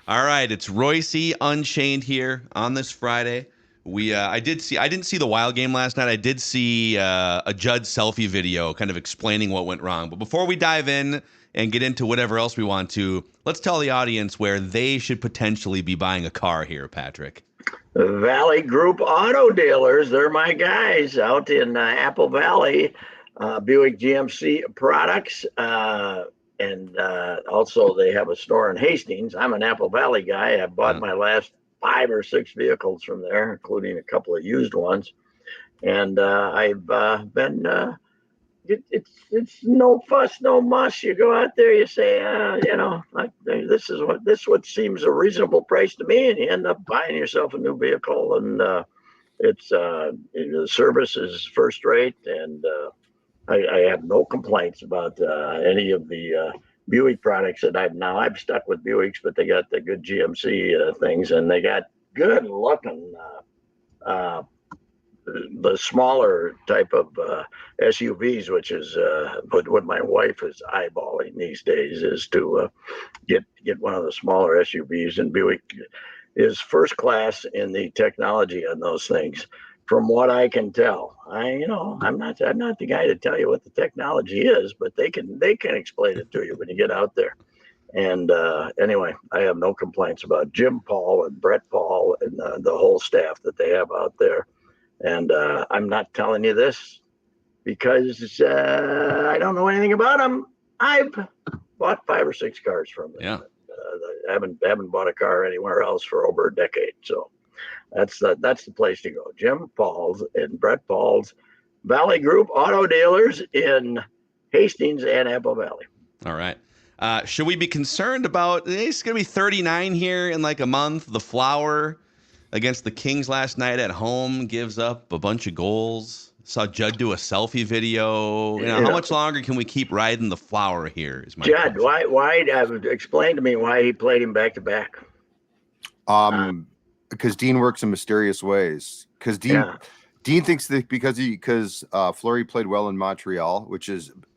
All right, it's Reusse Unchained here on this Friday. I didn't see the Wild game last night. I did see a Judd selfie video kind of explaining what went wrong. But before we dive in and get into whatever else we want to, let's tell the audience where they should potentially be buying a car here, Patrick. Valley Group Auto Dealers, they're my guys out in Apple Valley. Buick GMC products. And also they have a store in Hastings. I'm an Apple Valley guy. I bought my last 5 or 6 vehicles from there, including a couple of used ones. And I've been, it's no fuss, no muss. You go out there, you say, this is what seems a reasonable price to me. And you end up buying yourself a new vehicle. And the service is first rate. And I have no complaints about any of the Buick products that I've stuck with Buicks, but they got the good GMC things, and they got good looking the smaller type of SUVs, which is what my wife is eyeballing these days, is to get one of the smaller SUVs, and Buick is first class in the technology on those things. From what I can tell, I'm not the guy to tell you what the technology is, but they can explain it to you when you get out there. And anyway, I have no complaints about Jim Paul and Brett Paul and the whole staff that they have out there. And I'm not telling you this because I don't know anything about them. I've bought 5 or 6 cars from them. Yeah. I haven't bought a car anywhere else for over a decade. So that's the place to go. Jim Paul's and Brett Paul's Valley Group Auto Dealers in Hastings and Apple Valley. All right. Should we be concerned about, it's going to be 39 here in like a month. The Flower against the Kings last night at home gives up a bunch of goals. Saw Judd do a selfie video. How much longer can we keep riding the Flower here? Is my Judd, question. why explain to me why he played him back to back? Because Dean works in mysterious ways. Because Dean thinks that because Fleury played well in Montreal,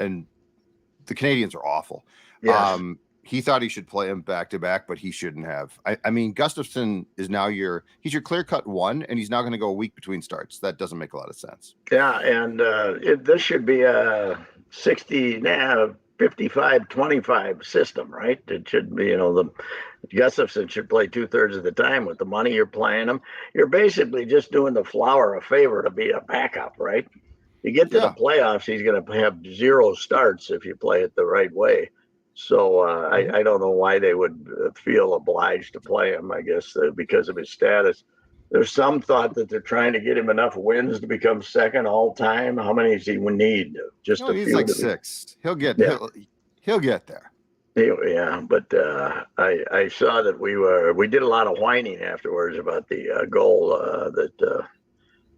and the Canadians are awful. Yes. He thought he should play him back to back, but he shouldn't have. I mean, Gustafsson is now he's your clear cut one, and he's now going to go a week between starts. That doesn't make a lot of sense. Yeah, and this should be a 55-25 system, right? It should be, the Gustafsson should play 2/3 of the time with the money you're playing him. You're basically just doing the Flower a favor to be a backup, right? You get to the playoffs, he's going to have 0 starts if you play it the right way. So I don't know why they would feel obliged to play him, I guess, because of his status. There's some thought that they're trying to get him enough wins to become second all time. How many does he need? Just a he's few. Like 6. He'll get he'll get there. Yeah, but I saw that we did a lot of whining afterwards about the goal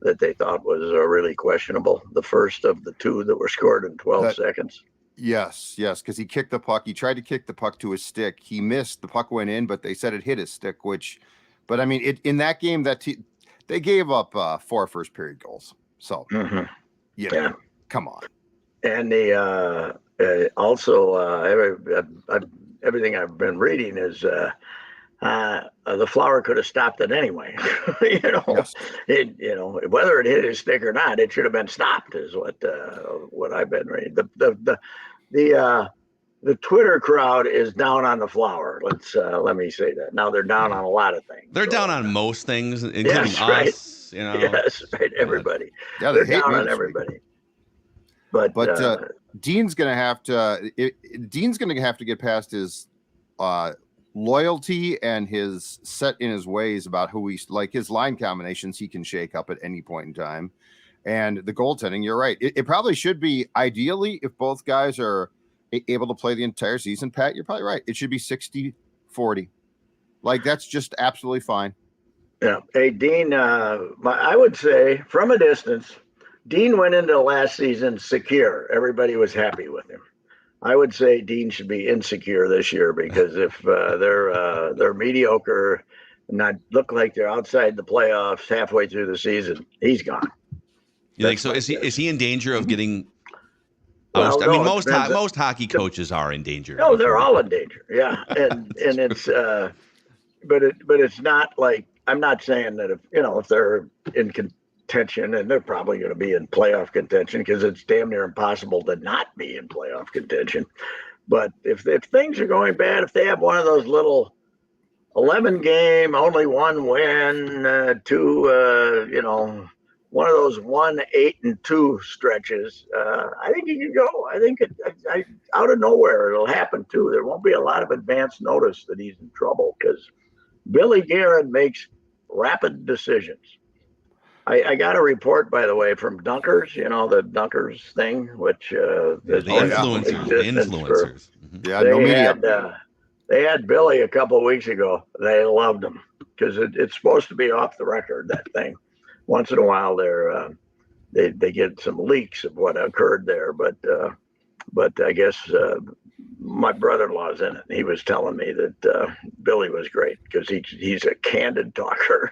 that they thought was really questionable. The first of the 2 that were scored in 12 seconds. Yes, because he kicked the puck. He tried to kick the puck to his stick. He missed. The puck went in, but they said it hit his stick. But I mean, in that game, they gave up 4 first period goals. So, come on. And everything I've been reading is the Flower could have stopped it anyway. Yes. Whether it hit his stick or not, it should have been stopped. Is what I've been reading. The Twitter crowd is down on the Flower. Let me say that. Now they're down on a lot of things. They're down on most things, including us. Right. Yes, right. Everybody. Yeah, they're down on everybody. But Dean's gonna have to get past his loyalty and his set in his ways about who he's like. His line combinations he can shake up at any point in time, and the goaltending. You're right. It probably should be ideally if both guys are able to play the entire season. Pat, you're probably right. It should be 60-40. Like that's just absolutely fine. Yeah. Hey, Dean. I would say from a distance, Dean went into last season secure. Everybody was happy with him. I would say Dean should be insecure this year because if they're mediocre, and not look like they're outside the playoffs halfway through the season, he's gone. You think so? Is he in danger of getting? Well, I mean, most hockey coaches are in danger. No, they're all in danger. Yeah, and it's but it's not like, I'm not saying that if they're in contention, and they're probably going to be in playoff contention, because it's damn near impossible to not be in playoff contention. But if things are going bad, if they have one of those little 11 game, only one win, one of those 1-8-2 stretches, I think he can go. I think out of nowhere it'll happen too. There won't be a lot of advance notice that he's in trouble, because Billy Guerin makes rapid decisions. I got a report, by the way, from Dunkers, the Dunkers thing, which the influencers. Yeah, no media. They had Billy a couple of weeks ago. They loved him, because it's supposed to be off the record, that thing. Once in a while, they get some leaks of what occurred there, but I guess my brother-in-law's in it. He was telling me that Billy was great, because he's a candid talker.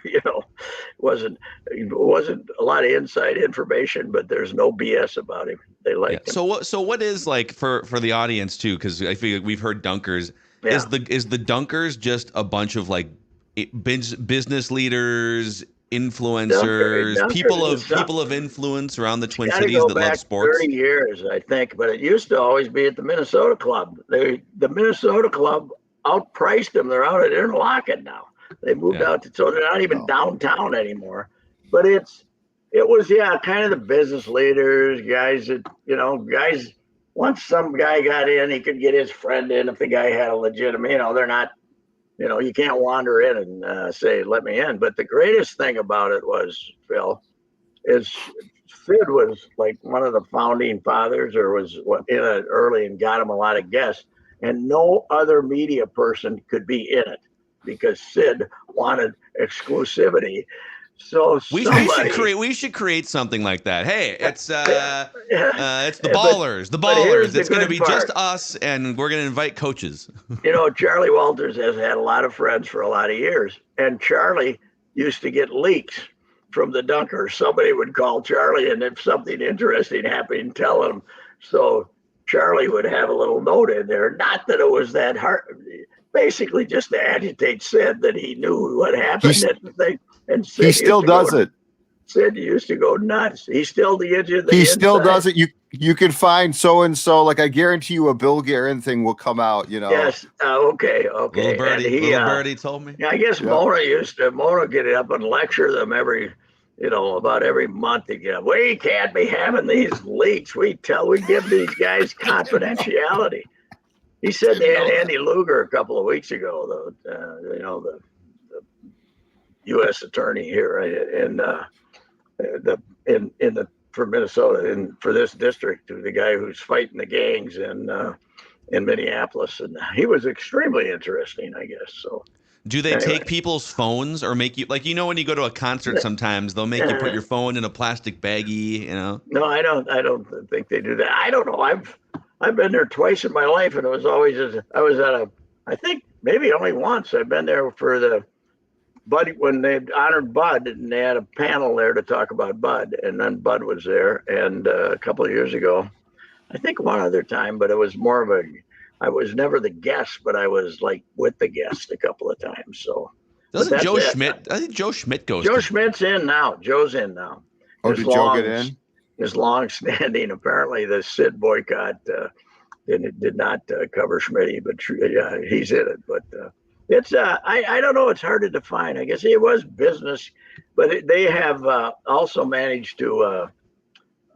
Wasn't a lot of inside information, but there's no BS about him. They like him. So what is, like, for the audience too? Because I feel like we've heard Dunkers. Yeah. Is the Dunkers just a bunch of, like, business leaders, influencers, people of influence around the Twin Cities that love sports? 30 years, I think, but it used to always be at the Minnesota Club. The Minnesota Club outpriced them. They're out at Interlochen now. They moved out, so they're not even downtown anymore. But it was kind of the business leaders, guys that guys. Once some guy got in, he could get his friend in if the guy had a legitimate. They're not. You can't wander in and say, "Let me in." But the greatest thing about it was, Phil, is Sid was like one of the founding fathers, or was in it early and got him a lot of guests, and no other media person could be in it, because Sid wanted exclusivity. So we should create something like that. Hey, it's the ballers, the ballers. It's going to be just us, and we're going to invite coaches. Charlie Walters has had a lot of friends for a lot of years, and Charlie used to get leaks from the Dunkers. Somebody would call Charlie, and if something interesting happened, tell him. So Charlie would have a little note in there. Not that it was that hard, basically just to agitate Sid that he knew what happened. And Sid he still does it. Sid used to go nuts. He's still the edge of the He inside. still does it. You can find so and so. Like, I guarantee you, a Bill Guerin thing will come out. Yes. Okay. Little birdie told me. Yeah, I guess Mona get it up and lecture them about every month again. We can't be having these leaks. We give these guys confidentiality. He said they had Andy Luger a couple of weeks ago, though. The U.S. attorney here for Minnesota and for this district, the guy who's fighting the gangs in Minneapolis, and he was extremely interesting, I guess. So, do they take people's phones, or make you, like, when you go to a concert, sometimes they'll make you put your phone in a plastic baggie, No, I don't think they do that. I don't know. I've been there twice in my life, and it was always I think maybe only once. I've been there for the Bud, when they honored Bud, and they had a panel there to talk about Bud, and then Bud was there. And a couple of years ago, I think one other time, but it was more of I was never the guest, but I was like with the guest a couple of times. So doesn't Joe Schmidt? I think Joe Schmidt goes. Joe Schmidt's in now. Joe's in now. Oh, did Joe get in? His long-standing, apparently, the Sid boycott did not cover Schmidt, but he's in it. But it's I don't know. It's hard to define. I guess it was business, but they have also managed to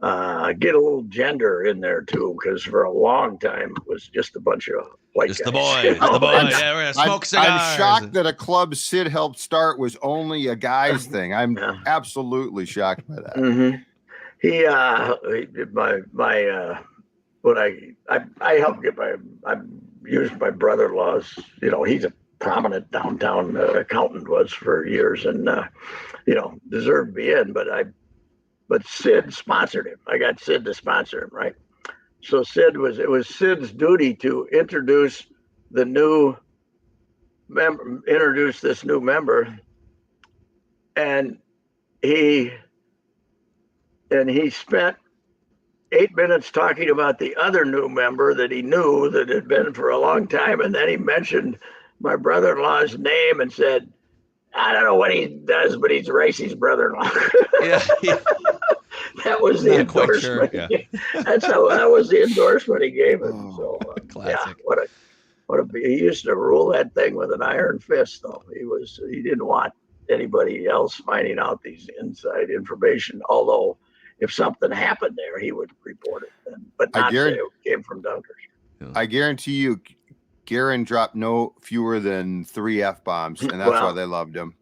get a little gender in there too, because for a long time it was just a bunch of white guys. The boys. Yeah, we're gonna smoke cigars. I'm shocked that a club Sid helped start was only a guy's thing. I'm absolutely shocked by that. Mm-hmm. When I helped get I used my brother-in-law's. He's a prominent downtown accountant, was for years, and deserved to be in, but Sid sponsored him. I got Sid to sponsor him, right? So it was Sid's duty to introduce this new member, and he spent 8 minutes talking about the other new member that he knew that had been for a long time, and then he mentioned my brother-in-law's name and said, I don't know what he does, but he's Racey's brother-in-law. Yeah. That was the Not quite sure. endorsement. Yeah. That was the endorsement he gave him. So Classic. He used to rule that thing with an iron fist, though. He didn't want anybody else finding out these inside information. Although, if something happened there, he would report it, but not say it came from Dunkers. I guarantee you, Guerin dropped no fewer than 3 F-bombs, and that's why they loved him.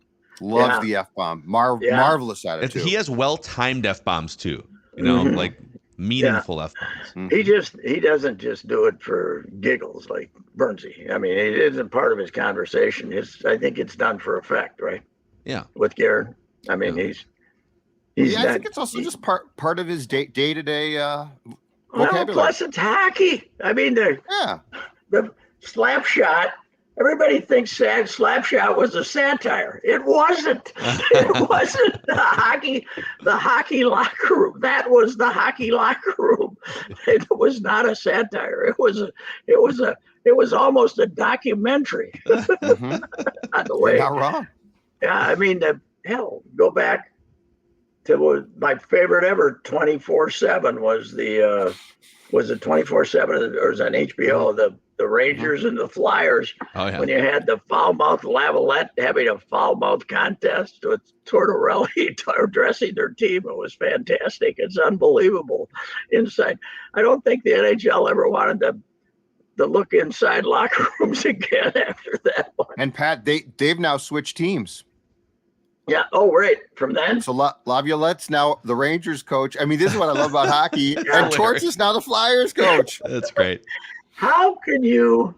Loves the F-bomb. Marvelous at it, too. He has well-timed F-bombs, too. You know, like meaningful F-bombs. He doesn't just do it for giggles like Bernsey. I mean, it isn't part of his conversation. I think it's done for effect, right? Yeah. With Guerin. I mean, I think it's also just part of his day-to-day vocabulary. Plus, it's hockey. I mean, the slap shot. Everybody thinks slap shot was a satire. It wasn't. It wasn't the hockey locker room. That was the hockey locker room. It was not a satire. It was almost a documentary. On the way. You're not wrong. Yeah, I mean, go back to my favorite ever 24/7 was it 24/7 or was it on HBO? The Rangers and the Flyers, when you had the foul-mouth Lavalette having a foul-mouth contest with Tortorelli addressing their team. It was fantastic. It's unbelievable inside. I don't think the NHL ever wanted to look inside locker rooms again after that one. And Pat, they've now switched teams. Yeah. Oh, right. From then. So Laviolette's now the Rangers coach. I mean, this is what I love about hockey. And Torts is now the Flyers coach. That's great. How can you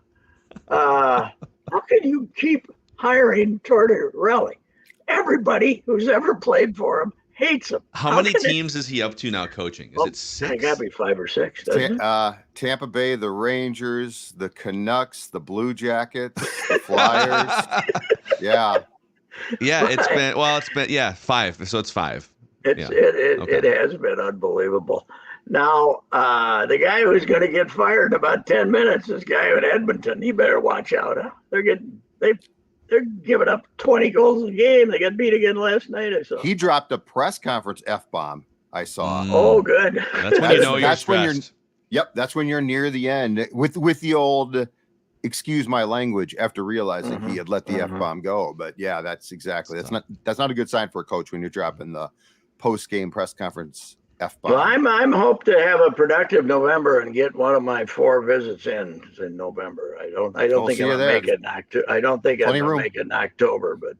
keep hiring Tortorelli? Everybody who's ever played for him hates him. How many teams is he up to now coaching? Is it 6? It got to be 5 or 6. Tampa Bay, the Rangers, the Canucks, the Blue Jackets, the Flyers. Yeah. Yeah, it's been 5. So it's 5. It has been unbelievable. Now, the guy who's going to get fired in about 10 minutes, this guy in Edmonton, he better watch out. Huh? They're giving up 20 goals a game. They got beat again last night, I saw. He dropped a press conference F-bomb, I saw. Oh, good. That's when you know you're stressed. That's when you're near the end with the old excuse my language after realizing he had let the F-bomb go. But yeah, that's not a good sign for a coach when you're dropping the post-game press conference F-bomb. Well, I'm hope to have a productive November and get one of my 4 visits in November. I don't think I'm gonna make it in October. I don't think I'm gonna make it in October, but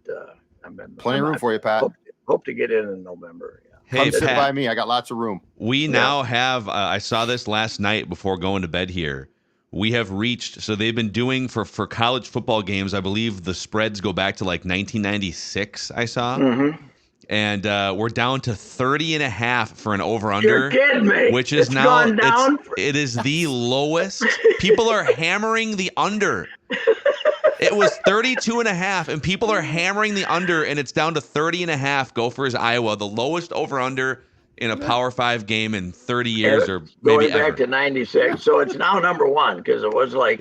plenty of room for you, Pat. Hope to get in November. Yeah. Hey, Come sit by me. I got lots of room. We now have. I saw this last night before going to bed here. We have reached. So they've been doing for college football games. I believe the spreads go back to like 1996. I saw. Mm-hmm. And we're down to 30.5 for an over-under. You're kidding me. Which is gone down. It is the lowest. People are hammering the under. It was 32.5, and people are hammering the under, and it's down to 30.5. Gophers-Iowa, the lowest over-under in a Power 5 game in 30 years or maybe going back to 96. So it's now number 1 because it was like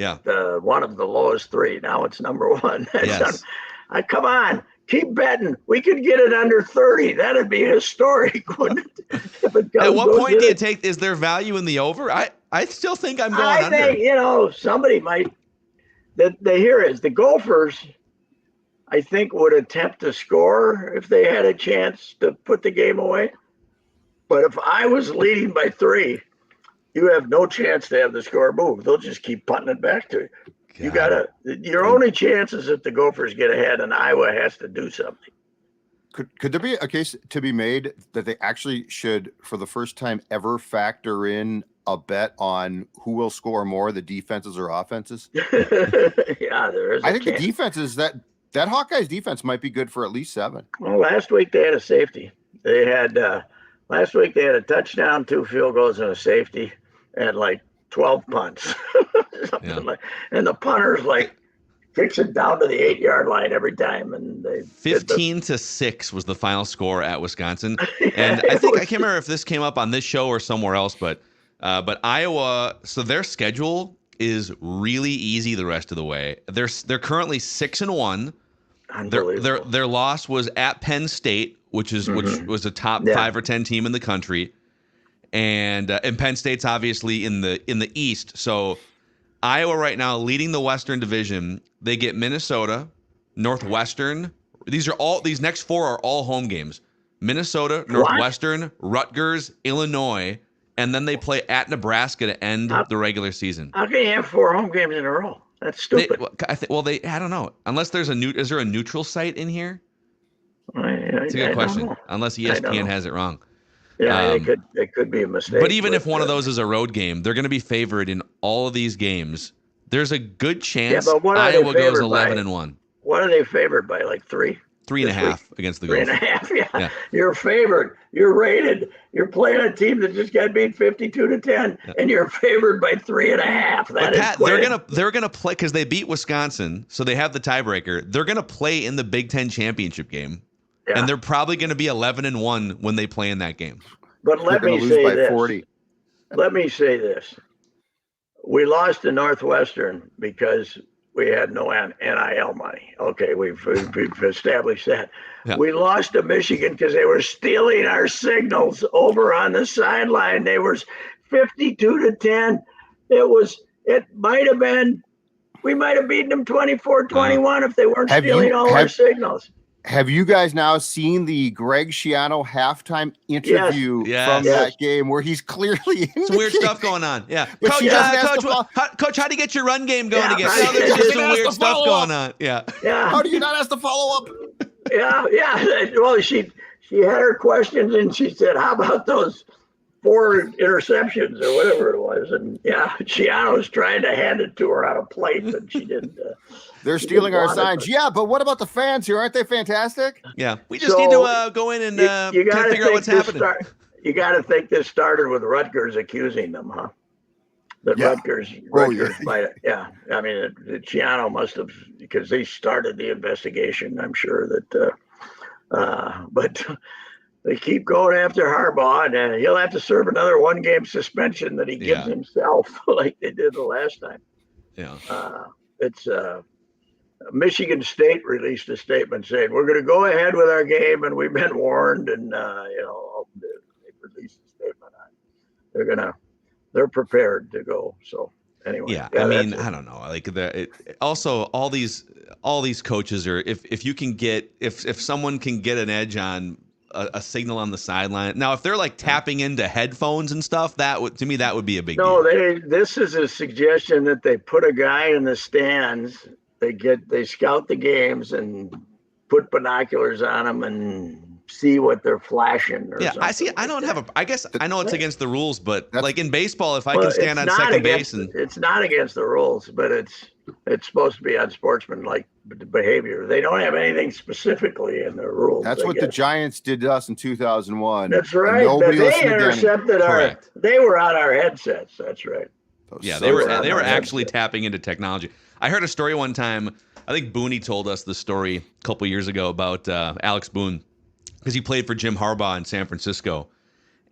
one of the lowest 3. Now it's number 1. Yes. Come on. Keep betting. We could get it under 30. That'd be historic, wouldn't it? At what point do you take? Is there value in the over? I still think I'm going under. I think somebody might. The Gophers, I think, would attempt to score if they had a chance to put the game away. But if I was leading by 3, you have no chance to have the score move. They'll just keep punting it back to you. God. Your only chance is if the Gophers get ahead and Iowa has to do something. Could there be a case to be made that they actually should, for the first time ever, factor in a bet on who will score more, the defenses or offenses? Yeah, there is. I think the defenses that Hawkeyes defense might be good for at least 7. Well, last week they had a safety. Last week they had a touchdown, 2 field goals, and a safety, and like 12 punts. And the punters kicks it down to the 8-yard line every time, and they 15-6 was the final score at Wisconsin. And I can't remember if this came up on this show or somewhere else, but Iowa. So their schedule is really easy the rest of the way. They're currently 6-1. Their loss was at Penn State, which was a top 5 or 10 team in the country, and Penn State's obviously in the East. So Iowa right now leading the Western Division. They get Minnesota, Northwestern. These next 4 are all home games. Minnesota, Northwestern, Rutgers, Illinois, and then they play at Nebraska to end the regular season. How can you have 4 home games in a row? That's stupid. I don't know. Unless there's is there a neutral site in here? It's a good question. Unless ESPN has it wrong. Yeah, it could be a mistake. But even if one of those is a road game, they're going to be favored in all of these games. There's a good chance Iowa goes 11-1. What are they favored by? Like 3? 3.5 against the Gophers. 3.5, yeah. You're favored. You're rated. You're playing a team that just got beat 52-10, and you're favored by 3.5. They're gonna play because they beat Wisconsin, so they have the tiebreaker. They're gonna play in the Big Ten championship game, and they're probably gonna be 11-1 when they play in that game. But let me say this. 40. Let me say this. We lost to Northwestern because we had no NIL money. Okay, we've established that. Yeah. We lost to Michigan because they were stealing our signals over on the sideline. They were 52-10. It might have been, we might have beaten them 24-21 if they weren't stealing all our signals. Have you guys now seen the Greg Schiano halftime interview from that game where he's clearly some weird stuff going on? Yeah, Coach, how do you get your run game going again? No, there's just some weird stuff going on. Yeah. How do you not ask the follow up? Yeah. Well, she had her questions and she said, "How about those 4 interceptions or whatever it was?" And Schiano's trying to hand it to her on a plate, but she didn't. They're stealing our signs. Yeah, but what about the fans here? Aren't they fantastic? Yeah, we just need to go in and figure out what's happening. You got to think this started with Rutgers accusing them, huh? That Rutgers might have, I mean, Schiano must have, because they started the investigation. I'm sure that, but they keep going after Harbaugh, and he'll have to serve another 1-game suspension that he gives himself, like they did the last time. Yeah, it's. Michigan State released a statement saying we're going to go ahead with our game, and we've been warned. And they released a statement on they're prepared to go. So anyway, I mean, I don't know. Like also all these coaches are if you can get if someone can get an edge on a signal on the sideline. Now, if they're like tapping into headphones and stuff, that would be a big deal. This is a suggestion that they put a guy in the stands. They scout the games and put binoculars on them and see what they're flashing. I see. I guess I know it's against the rules, but like in baseball, if I can stand on second base it's not against the rules, but it's supposed to be on sportsmanlike behavior. They don't have anything specifically in the rules. That's what the Giants did to us in 2001. That's right. Nobody listened to them. They were on our headsets. That's right. They were actually tapping into technology. I heard a story one time. I think Booney told us the story a couple years ago about Alex Boone, because he played for Jim Harbaugh in San Francisco,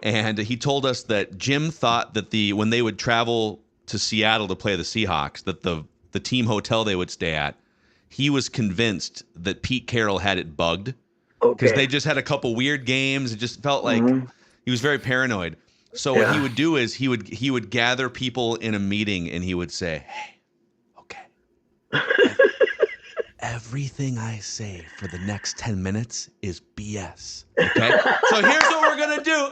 and he told us that Jim thought that when they would travel to Seattle to play the Seahawks, that the team hotel they would stay at, he was convinced that Pete Carroll had it bugged because they just had a couple weird games. It just felt like he was very paranoid. So what he would do is he would gather people in a meeting and he would say, "Hey, everything I say for the next 10 minutes is BS. Okay? So here's what we're going to do."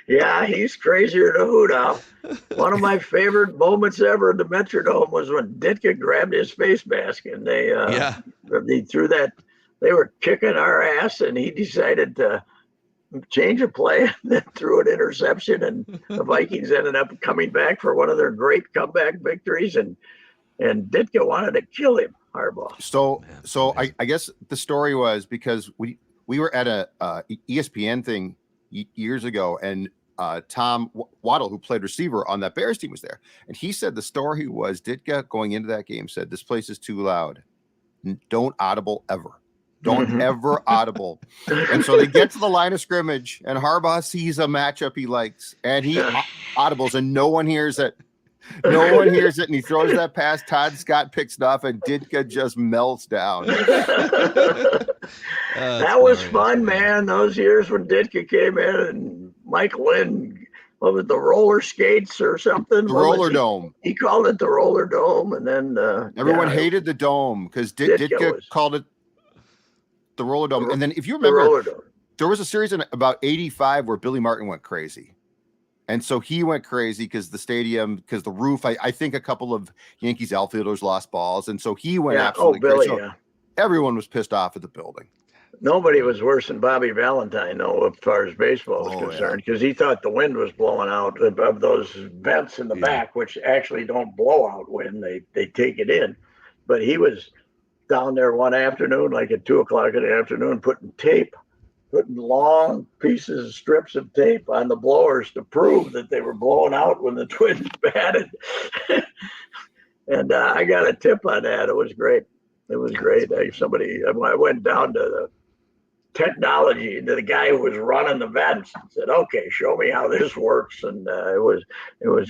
Yeah, he's crazier than a hoot owl. One of my favorite moments ever in the Metrodome was when Ditka grabbed his face mask and they threw that. They were kicking our ass and he decided to change of play and then threw an interception, and the Vikings ended up coming back for one of their great comeback victories, and Ditka wanted to kill him, Harbaugh. So I guess the story was because we were at a ESPN thing years ago, and Tom Waddle, who played receiver on that Bears team, was there, and he said the story was Ditka going into that game said, "This place is too loud. Don't audible ever." Don't ever audible. And so they get to the line of scrimmage, and Harbaugh sees a matchup he likes, and he audibles, and no one hears it. No one hears it, and he throws that pass. Todd Scott picks it off, and Ditka just melts down. That was fun, man. Those years when Ditka came in and Mike Lynn, what was it, the roller skates or something? The roller dome. He called it the roller dome, and then everyone hated the dome because Ditka called it the roller dome. And then if you remember, there was a series in about 85 where Billy Martin went crazy. And so he went crazy because the stadium, because the roof, I think a couple of Yankees outfielders lost balls. And so he went absolutely crazy. So everyone was pissed off at the building. Nobody was worse than Bobby Valentine, though, as far as baseball was concerned, because he thought the wind was blowing out of those vents in the back, which actually don't blow out wind. They take it in. But he was down there one afternoon, like at 2:00 in the afternoon, putting long strips of tape on the blowers to prove that they were blowing out when the Twins batted. And I got a tip on that. It was great. It was great. I went down to the technology, to the guy who was running the vents, and said, "Okay, show me how this works." And it was.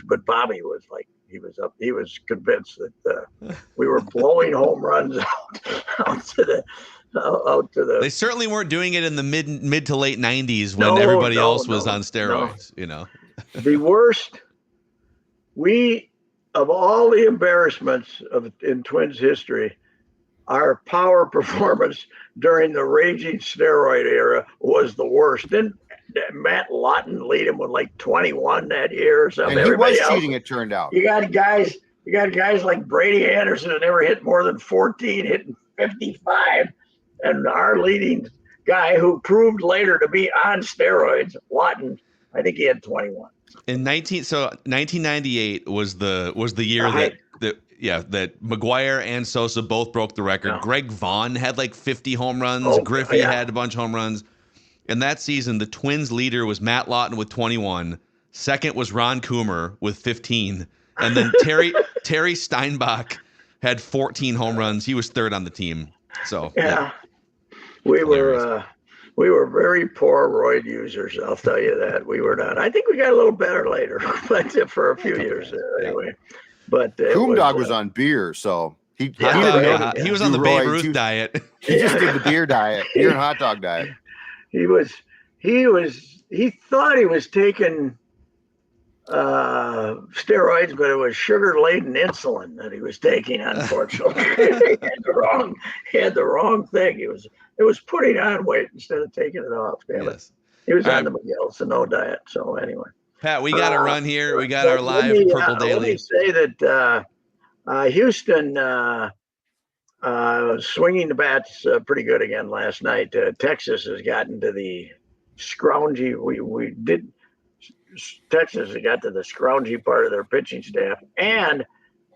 But Bobby was like, he was convinced that we were blowing home runs out to the. They certainly weren't doing it in the mid to late 90s when everybody else was on steroids. You know, the worst. Of all the embarrassments in Twins history, our power performance during the raging steroid era was the worst. Didn't Matt Lawton lead him with like 21 that year or something? And he was cheating, it turned out. You got guys like Brady Anderson who never hit more than 14, hitting 55. And our leading guy who proved later to be on steroids, Lawton, I think he had 21. In 1998 was the year that McGuire and Sosa both broke the record. Yeah. Greg Vaughn had like 50 home runs. Griffey had a bunch of home runs. In that season, the Twins leader was Matt Lawton with 21. Second was Ron Coomer with 15. And then Terry Steinbach had 14 home runs. He was third on the team. So we were very poor roid users. I'll tell you that. We were not. I think we got a little better later, but for a few years anyway. But Coomdog was on beer, so he was on the Babe Ruth diet. He just did the beer diet, beer and hot dog diet. He thought he was taking steroids, but it was sugar-laden insulin that he was taking. Unfortunately, he had the wrong thing. It was putting on weight instead of taking it off. Damn it. He was on the Miguel Sano diet. So anyway, Pat, we got to run here. We got our live Purple Daily. Let me say that Houston swinging the bats pretty good again last night. Texas has gotten to the scroungy. Texas has got to the scroungy part of their pitching staff. And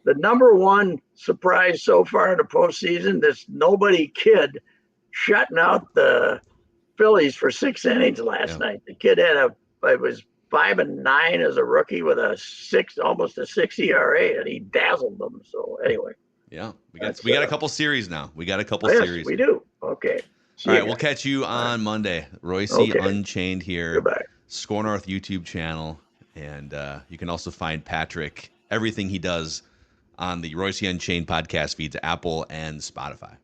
the number one surprise so far in the postseason, this nobody kid shutting out the Phillies for 6 innings last night. The kid it was 5-9 as a rookie with almost a 6 ERA, and he dazzled them. So anyway. Yeah, we got a couple series now. We got a couple series. We do. Okay. All right, we'll catch you on Monday. Reusse Unchained here. Goodbye. SKOR North YouTube channel, and you can also find Patrick, everything he does on the Reusse Unchained podcast feeds, Apple and Spotify.